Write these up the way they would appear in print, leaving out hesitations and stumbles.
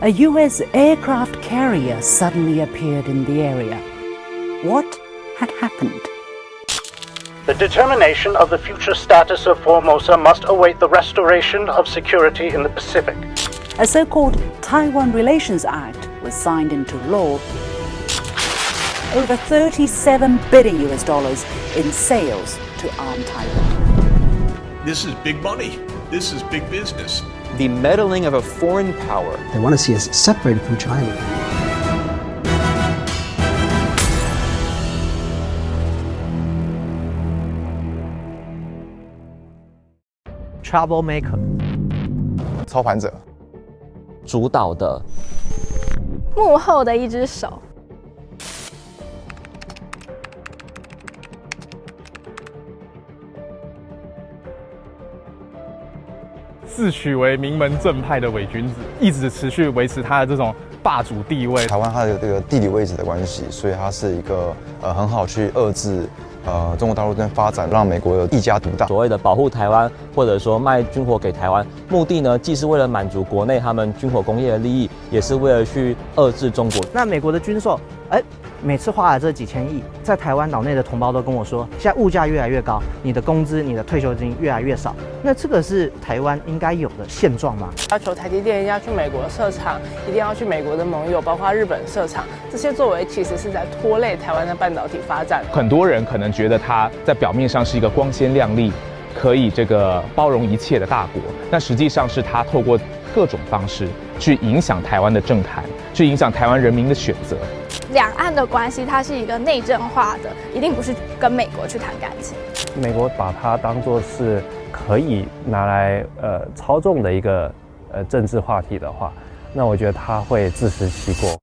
a U.S. aircraft carrier suddenly appeared in the area. What had happened? The determination of the future status of Formosa must await the restoration of security in the Pacific. A so-called Taiwan Relations Act was signed into law. Over $37 billion in sales to arm Taiwan. This is big money. This is big business. The meddling of a foreign power. They want to see us separated from China. Troublemaker， 操盘者，主导的，幕后的一只手。自诩为名门正派的伪君子，一直持续维持他的这种霸主地位。台湾它的这个地理位置的关系，所以它是一个很好去遏制中国大陆这边发展，让美国有一家独大。所谓的保护台湾，或者说卖军火给台湾，目的呢，既是为了满足国内他们军火工业的利益，也是为了去遏制中国。那美国的军售，每次花了这几千亿，在台湾岛内的同胞都跟我说，现在物价越来越高，你的工资、你的退休金越来越少。那这个是台湾应该有的现状吗？要求台积电要去美国设厂，一定要去美国的盟友，包括日本设厂，这些作为其实是在拖累台湾的半导体发展。很多人可能觉得它在表面上是一个光鲜亮丽，可以这个包容一切的大国，但实际上是它透过各种方式去影响台湾的政坛，去影响台湾人民的选择。两岸的关系它是一个内政化的，一定不是跟美国去谈感情。美国把它当作是可以拿来操纵的一个政治话题的话，那我觉得他会自食其果。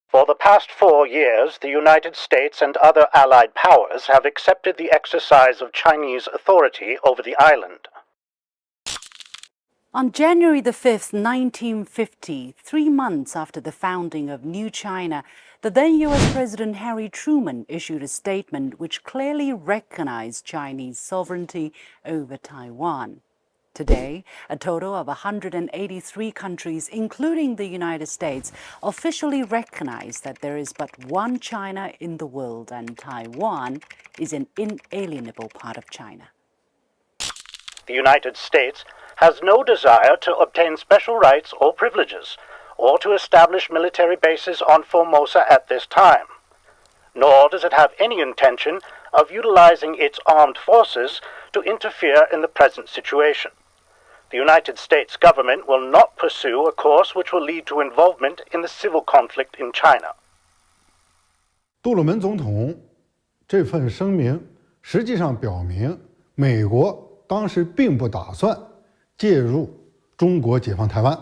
For the past 4 years, the United States and other allied powers have accepted the exercise of Chinese authority over the island. On January the 5th, 1950, 3 months after the founding of New China, the then US President Harry Truman issued a statement which clearly recognized Chinese sovereignty over Taiwan. Today, a total of 183 countries, including the United States, officially recognize that there is but one China in the world, and Taiwan is an inalienable part of China. The United States has no desire to obtain special rights or privileges, or to establish military bases on Formosa at this time. Nor does it have any intention of utilizing its armed forces to interfere in the present situation. The United States government will not pursue a course which will lead to involvement in the civil conflict in China. 杜鲁门总统这份声明实际上表明，美国当时并不打算介入中国解放台湾。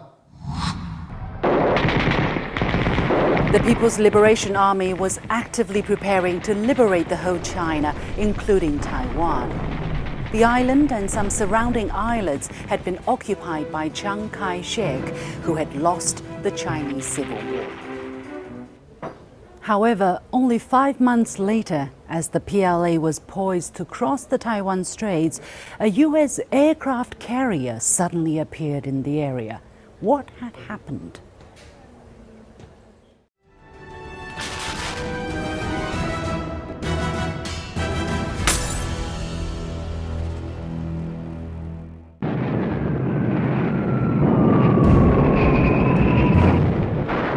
The People's Liberation Army was actively preparing to liberate the whole China, including Taiwan. The island and some surrounding islets had been occupied by Chiang Kai-shek, who had lost the Chinese Civil War. However, only 5 months later, as the PLA was poised to cross the Taiwan Straits, a U.S. aircraft carrier suddenly appeared in the area. What had happened?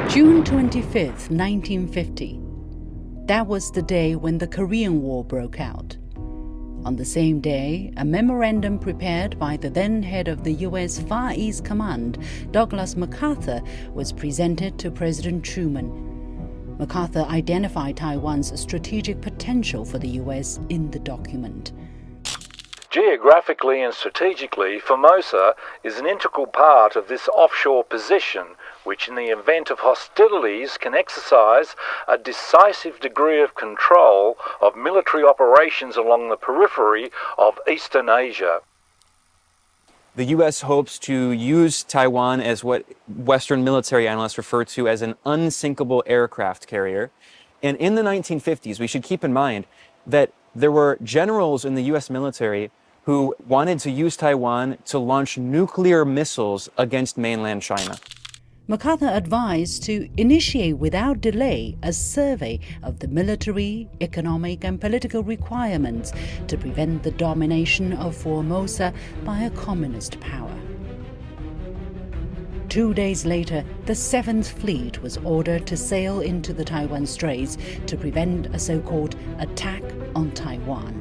June 25th, 1950. That was the day when the Korean War broke out. On the same day, a memorandum prepared by the then head of the U.S. Far East Command, Douglas MacArthur, was presented to President Truman. MacArthur identified Taiwan's strategic potential for the U.S. in the document. Geographically and strategically, Formosa is an integral part of this offshore position, which in the event of hostilities can exercise a decisive degree of control of military operations along the periphery of Eastern Asia. The U.S. hopes to use Taiwan as what Western military analysts refer to as an unsinkable aircraft carrier. And in the 1950s, we should keep in mind that there were generals in the US military who wanted to use Taiwan to launch nuclear missiles against mainland China. MacArthur advised to initiate without delay a survey of the military, economic and political requirements to prevent the domination of Formosa by a communist power. 2 days later, the 7th Fleet was ordered to sail into the Taiwan Straits to prevent a so-called attack on Taiwan.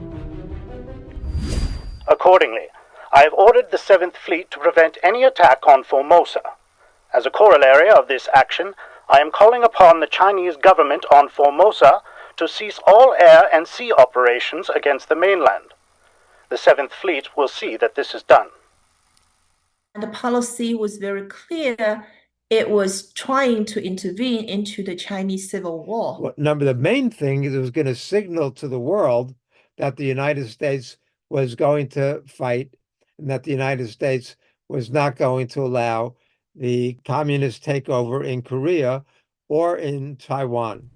Accordingly, I have ordered the 7th Fleet to prevent any attack on Formosa. As a corollary of this action, I am calling upon the Chinese government on Formosa to cease all air and sea operations against the mainland. The 7th Fleet will see that this is done. And the policy was very clear. It was trying to intervene into the Chinese Civil War. Well, the main thing is it was going to signal to the world that the United States was going to fight and that the United States was not going to allow the communist takeover in Korea or in Taiwan.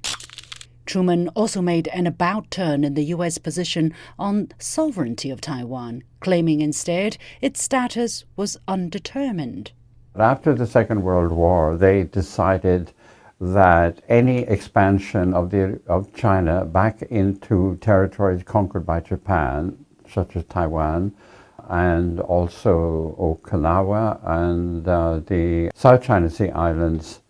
Truman also made an about-turn in the U.S. position on sovereignty of Taiwan, claiming instead its status was undetermined. After the Second World War, they decided that any expansion of China back into territories conquered by Japan, such as Taiwan, and also Okinawa and the South China Sea Islands,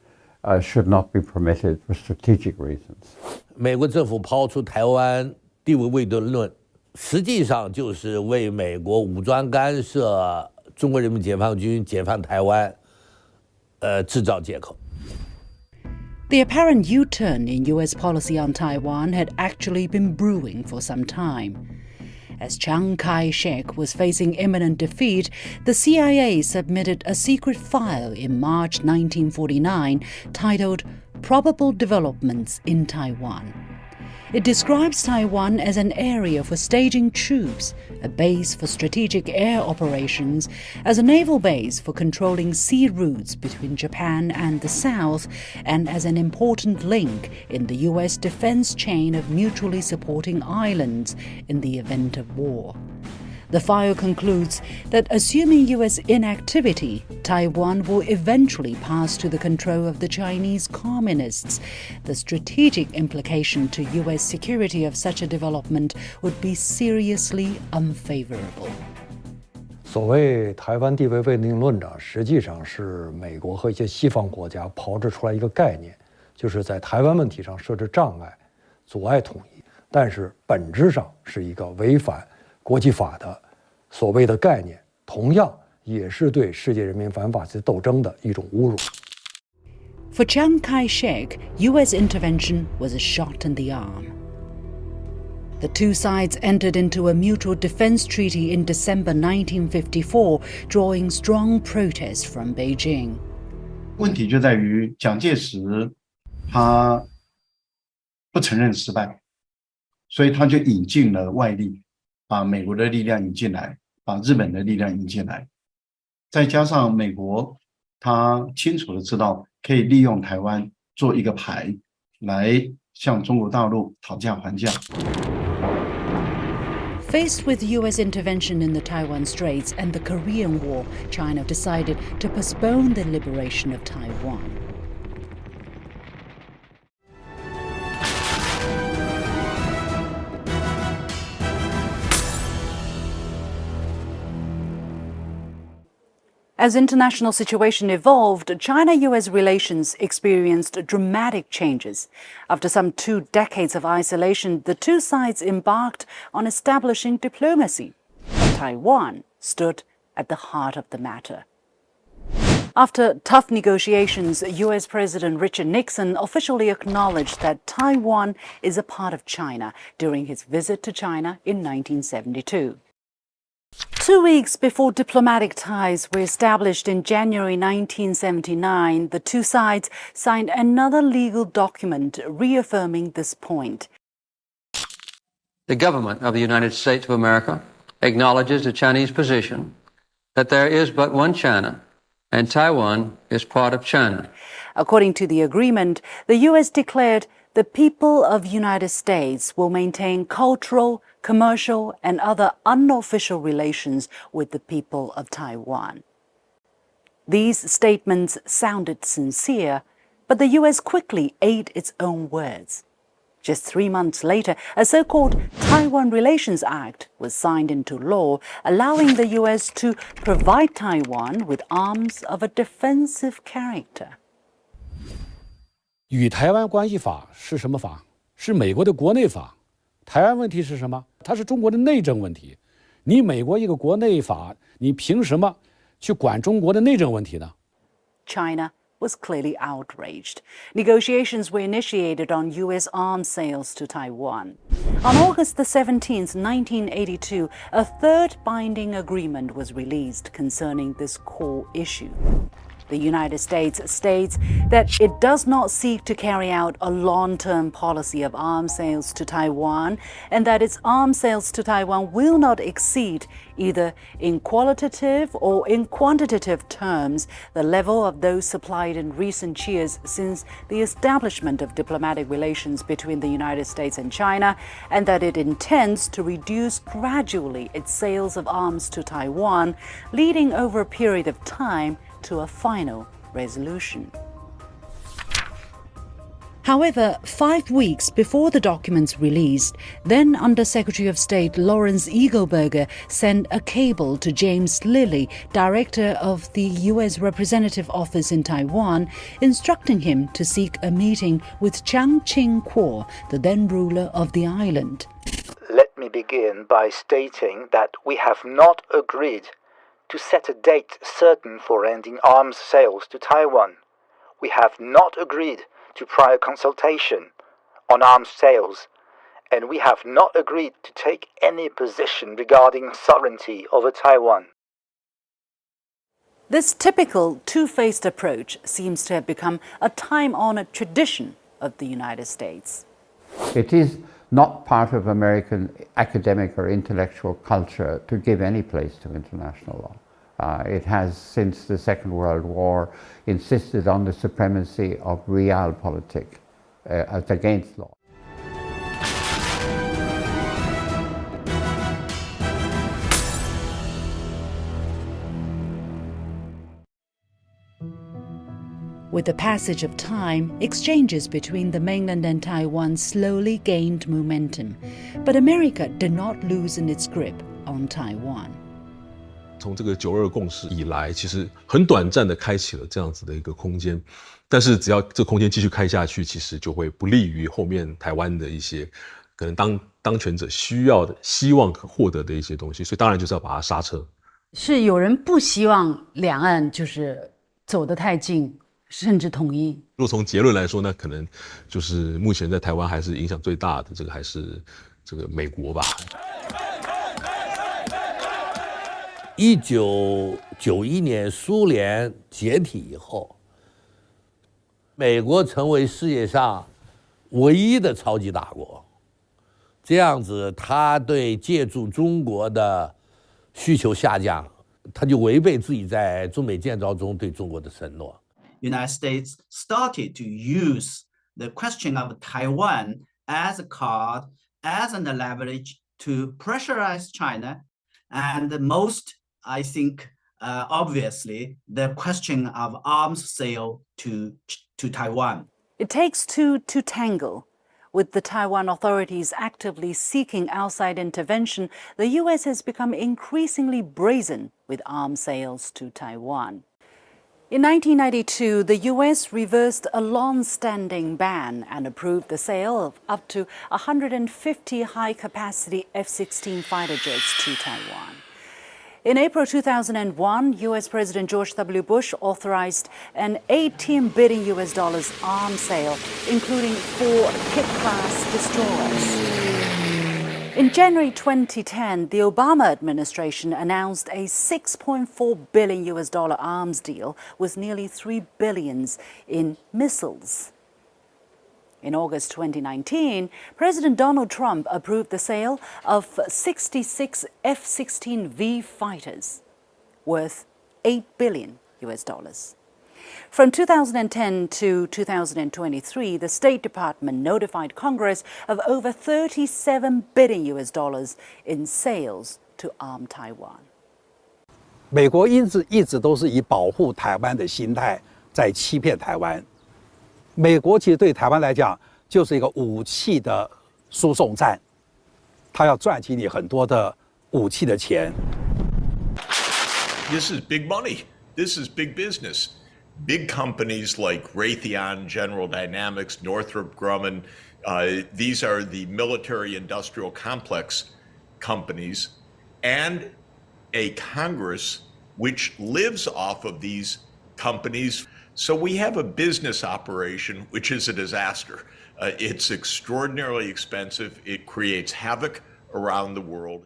should not be permitted for strategic reasons. 美国政府抛出台湾地位未定论，实际上就是为美国武装干涉中国人民解放军解放台湾，制造借口。The apparent U-turn in U.S. policy on Taiwan had actually been brewing for some time. As Chiang Kai-shek was facing imminent defeat, the CIA submitted a secret file in March 1949 titled Probable Developments in Taiwan. It describes Taiwan as an area for staging troops, a base for strategic air operations, as a naval base for controlling sea routes between Japan and the South, and as an important link in the U.S. defense chain of mutually supporting islands in the event of war. The file concludes that assuming U.S. inactivity, Taiwan will eventually pass to the control of the Chinese communists. The strategic implication to U.S. security of such a development would be seriously unfavorable. 所谓台湾地位未定论呢，实际上是美国和一些西方国家炮制出来一个概念，就是在台湾问题上设置障碍，阻碍统一，但是本质上是一个违反国际法的所谓的概念，同样也是对世界人民反法西斯斗争的一种侮辱。For Chiang Kai-shek, U.S. intervention was a shot in the arm. The two sides entered into a mutual defense treaty in December 1954, drawing strong protest from Beijing. 问题就在于蒋介石他不承认失败，所以他就引进了外力，把美国的力量引进来，把日本的力量引进来，再加上美国他清楚的知道可以利用台湾做一个牌来向中国大陆讨价还价。Faced with U.S. intervention in the Taiwan Straits and the Korean War, China decided to postpone the liberation of Taiwan. As international situation evolved, China-US relations experienced dramatic changes. After some 2 decades of isolation, the two sides embarked on establishing diplomacy. Taiwan stood at the heart of the matter. After tough negotiations, US President Richard Nixon officially acknowledged that Taiwan is a part of China during his visit to China in 1972. 2 weeks before diplomatic ties were established in January 1979, the two sides signed another legal document reaffirming this point. The government of the United States of America acknowledges the Chinese position that there is but one China, and Taiwan is part of China. According to the agreement, the U.S. declared The people of United States will maintain cultural, commercial, and other unofficial relations with the people of Taiwan. These statements sounded sincere, but the U.S. quickly ate its own words. Just 3 months later, a so-called Taiwan Relations Act was signed into law, allowing the U.S. to provide Taiwan with arms of a defensive character. 与台湾关系法是什么法？是美国的国内法。台湾问题是什么？它是中国的内政问题。你美国一个国内法，你凭什么去管中国的内政问题呢？ China was clearly outraged. Negotiations were initiated on U.S. arms sales to Taiwan. On August the 17th, 1982, a third binding agreement was released concerning this core issue. The United States states that it does not seek to carry out a long-term policy of arms sales to Taiwan, and that its arms sales to Taiwan will not exceed, either in qualitative or in quantitative terms, the level of those supplied in recent years since the establishment of diplomatic relations between the United States and China, and that it intends to reduce gradually its sales of arms to Taiwan, leading over a period of time to a final resolution. However, 5 weeks before the documents released, then Under-Secretary of State Lawrence Eagleburger sent a cable to James Lilly, director of the U.S. Representative Office in Taiwan, instructing him to seek a meeting with Chiang Ching-kuo, the then ruler of the island. Let me begin by stating that we have not agreed to set a date certain for ending arms sales to Taiwan. We have not agreed to prior consultation on arms sales, and we have not agreed to take any position regarding sovereignty over Taiwan. This typical two-faced approach seems to have become a time-honored tradition of the United States. It is not part of American academic or intellectual culture to give any place to international law. It has, since the Second World War, insisted on the supremacy of realpolitik as against law. With the passage of time, exchanges between the mainland and Taiwan slowly gained momentum, but America did not loosen its grip on Taiwan. 从这个9·2共识以来，其实很短暂的开启了这样子的一个空间，但是只要这空间继续开下去，其实就会不利于后面台湾的一些可能当权者需要的、希望获得的一些东西，所以当然就是要把它刹车。是有人不希望两岸就是走得太近，甚至统一。如果从结论来说，那可能就是目前在台湾还是影响最大的，这个还是这个美国吧。1991年苏联解体以后，美国成为世界上唯一的超级大国，这样子，他对借助中国的需求下降，他就违背自己在中美建交中对中国的承诺。United States started to use the question of Taiwan as a card, as a leverage to pressurize China, and most, I think, obviously, the question of arms sale to Taiwan. It takes two to tangle. With the Taiwan authorities actively seeking outside intervention, the U.S. has become increasingly brazen with arms sales to Taiwan. In 1992, the U.S. reversed a long-standing ban and approved the sale of up to 150 high-capacity F-16 fighter jets to Taiwan. In April 2001, U.S. President George W. Bush authorized an $18 billion arms sale, including 4 Kit-class destroyers. In January 2010, the Obama administration announced a $6.4 billion arms deal with nearly $3 billion in missiles. In August 2019, President Donald Trump approved the sale of 66 F-16V fighters, worth $8 billion. From 2010 to 2023, the State Department notified Congress of over $37 billion in sales to arm Taiwan. 美国一直都是以保护台湾的心态在欺骗台湾。美国其实对台湾来讲就是一个武器的输送站，它要赚取你很多的武器的钱。This is big money. This is big business. Big companies like Raytheon, General Dynamics, Northrop Grumman, these are the military-industrial complex companies, and a Congress which lives off of these companies. So we have a business operation which is a disaster. It's extraordinarily expensive. It creates havoc around the world.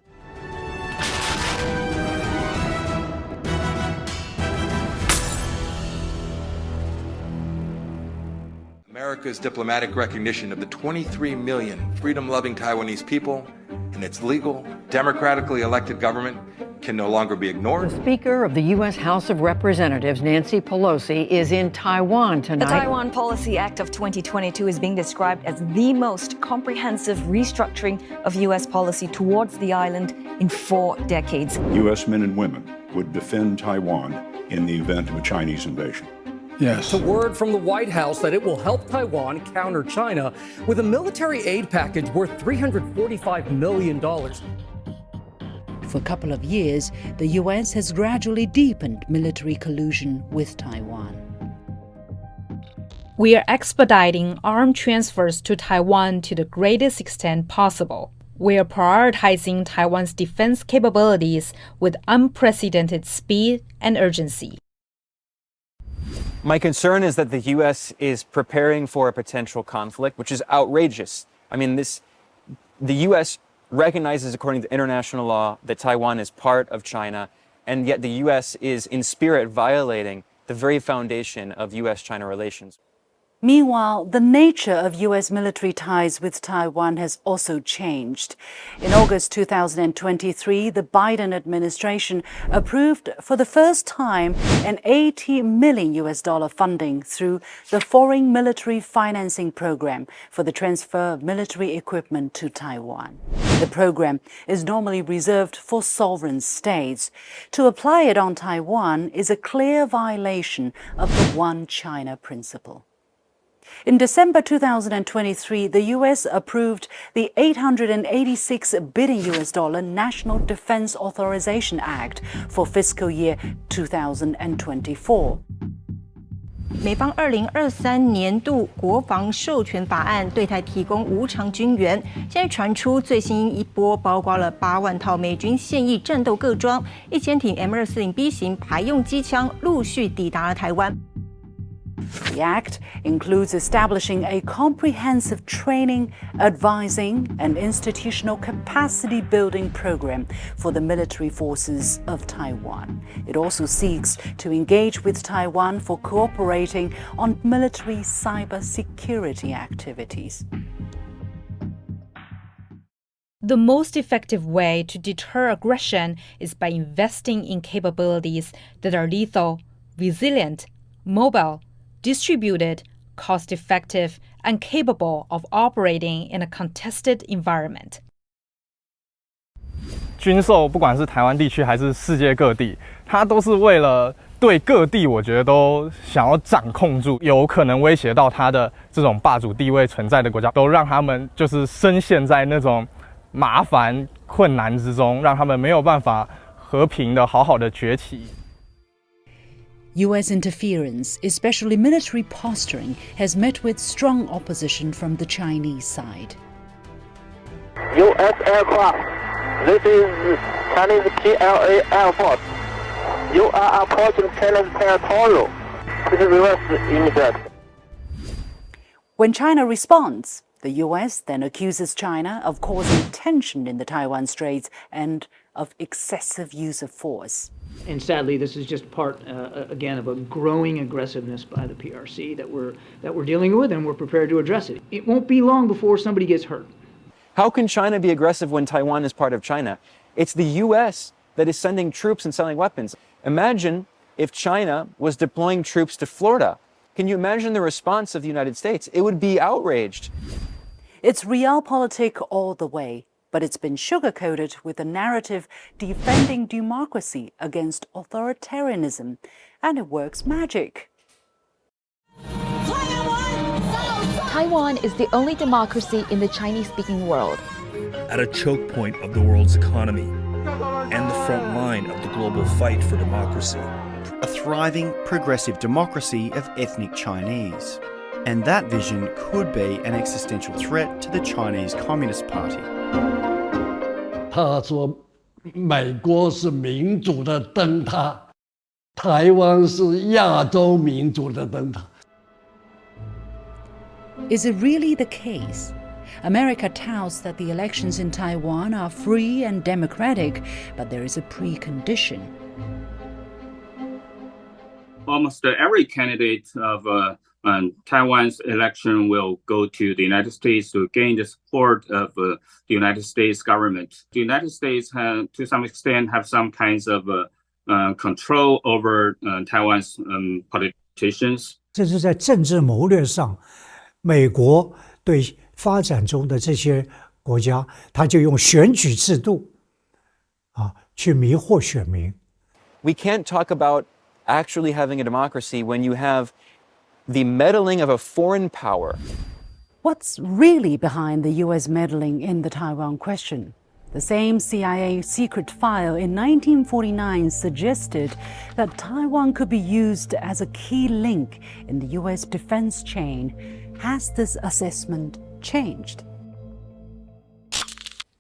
America's diplomatic recognition of the 23 million freedom-loving Taiwanese people and its legal, democratically elected government can no longer be ignored. The Speaker of the U.S. House of Representatives, Nancy Pelosi, is in Taiwan tonight. The Taiwan Policy Act of 2022 is being described as the most comprehensive restructuring of U.S. policy towards the island in 4 decades. U.S. men and women would defend Taiwan in the event of a Chinese invasion. Yes. It's a word from the White House that it will help Taiwan counter China with a military aid package worth $345 million. For a couple of years, the U.S. has gradually deepened military collusion with Taiwan. We are expediting arm transfers to Taiwan to the greatest extent possible. We are prioritizing Taiwan's defense capabilities with unprecedented speed and urgency. My concern is that the U.S. is preparing for a potential conflict, which is outrageous. I mean, the U.S. recognizes, according to international law, that Taiwan is part of China, and yet the U.S. is in spirit violating the very foundation of U.S.-China relations. Meanwhile, the nature of U.S. military ties with Taiwan has also changed. In August 2023, the Biden administration approved for the first time an $80 million funding through the Foreign Military Financing Program for the transfer of military equipment to Taiwan. The program is normally reserved for sovereign states. To apply it on Taiwan is a clear violation of the One China principle. In December 2023, the U.S. approved the $886 billion National Defense Authorization Act for fiscal year 2024. 美方2023年度国防授权法案对台提供无偿军援，现在传出最新一波包括了8万套美军现役战斗各装、1000挺 M240B 型排用机枪陆续抵达了台湾。 The Act includes establishing a comprehensive training, advising, and institutional capacity building program for the military forces of Taiwan. It also seeks to engage with Taiwan for cooperating on military cybersecurity activities. The most effective way to deter aggression is by investing in capabilities that are lethal, resilient, mobile, distributed, cost-effective, and capable of operating in a contested environment. 军售不管是台湾地区还是世界各地，它都是为了对各地，我觉得都想要掌控住，有可能威胁到它的这种霸主地位存在的国家，都让他们就是深陷在那种麻烦困难之中，让他们没有办法和平的好好的崛起。 U.S. interference, especially military posturing, has met with strong opposition from the Chinese side. U.S. aircraft, this is Chinese PLA Air Force. You are approaching China's territorial. This is reverse immediate. When China responds, the U.S. then accuses China of causing tension in the Taiwan Straits and of excessive use of force. And sadly, this is just part, again, of a growing aggressiveness by the PRC that we're dealing with, and we're prepared to address it. It won't be long before somebody gets hurt. How can China be aggressive when Taiwan is part of China? It's the U.S. that is sending troops and selling weapons. Imagine if China was deploying troops to Florida. Can you imagine the response of the United States? It would be outraged. It's realpolitik all the way, but it's been sugar-coated with a narrative defending democracy against authoritarianism, and it works magic. Taiwan is the only democracy in the Chinese-speaking world. At a choke point of the world's economy and the front line of the global fight for democracy. A thriving, progressive democracy of ethnic Chinese. And that vision could be an existential threat to the Chinese Communist Party. 他说美国是民主的灯塔，台湾是亚洲民主的灯塔。 Is it really the case? America touts that the elections in Taiwan are free and democratic, but there is a precondition. Almost every candidate of Taiwan's election will go to the United States to gain the support of the United States government. The United States, to some extent, have some kinds of control over Taiwan's politicians. 这是在政治谋略上，美国对发展中的这些国家，他就用选举制度去迷惑选民。We can't talk about actually having a democracy when you have the meddling of a foreign power. What's really behind the US meddling in the Taiwan question? The same CIA secret file in 1949 suggested that Taiwan could be used as a key link in the US defense chain. Has this assessment changed?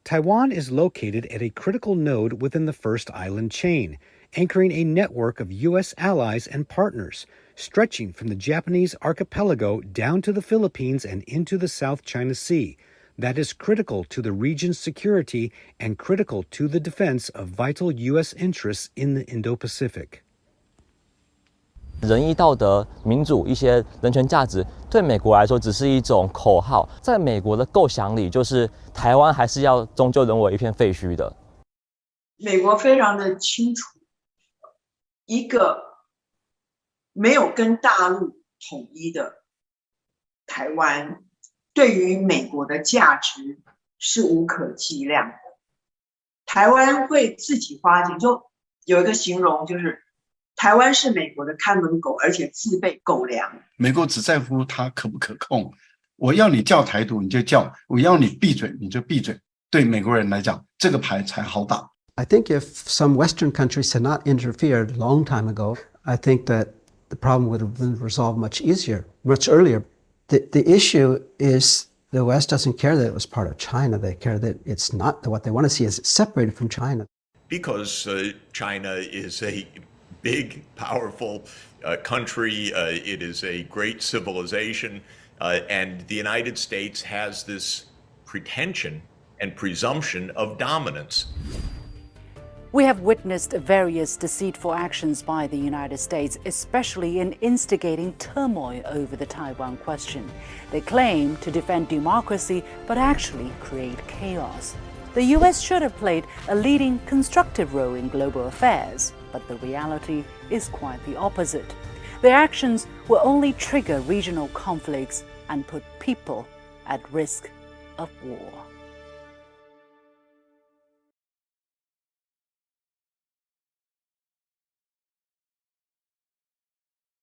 Taiwan is located at a critical node within the First Island chain, anchoring a network of U.S. allies and partners, stretching from the Japanese archipelago down to the Philippines and into the South China Sea. That is critical to the region's security and critical to the defense of vital U.S. interests in the Indo-Pacific. 仁义道德、民主一些人权价值，对美国来说只是一种口号。在美国的构想里，就是台湾还是要终究沦为一片废墟的。美国非常的清楚，一个没有跟大陆统一的台湾，对于美国的价值是无可计量的。台湾会自己花钱，就有一个形容就是。 台湾是美国的看门狗，而且自备狗粮。美国只在乎它可不可控，我要你叫台独你就叫，我要你闭嘴你就闭嘴。对美国人来讲，这个牌才好打。I think if some Western countries had not interfered a long time ago, I think that the problem would have been resolved much easier, much earlier. The issue is the West doesn't care that it was part of China. They care that it's not. What they want to see is it's separated from China. Because China is a big, powerful country. It is a great civilization. And the United States has this pretension and presumption of dominance. We have witnessed various deceitful actions by the United States, especially in instigating turmoil over the Taiwan question. They claim to defend democracy, but actually create chaos. The US should have played a leading constructive role in global affairs, but the reality is quite the opposite. Their actions will only trigger regional conflicts and put people at risk of war.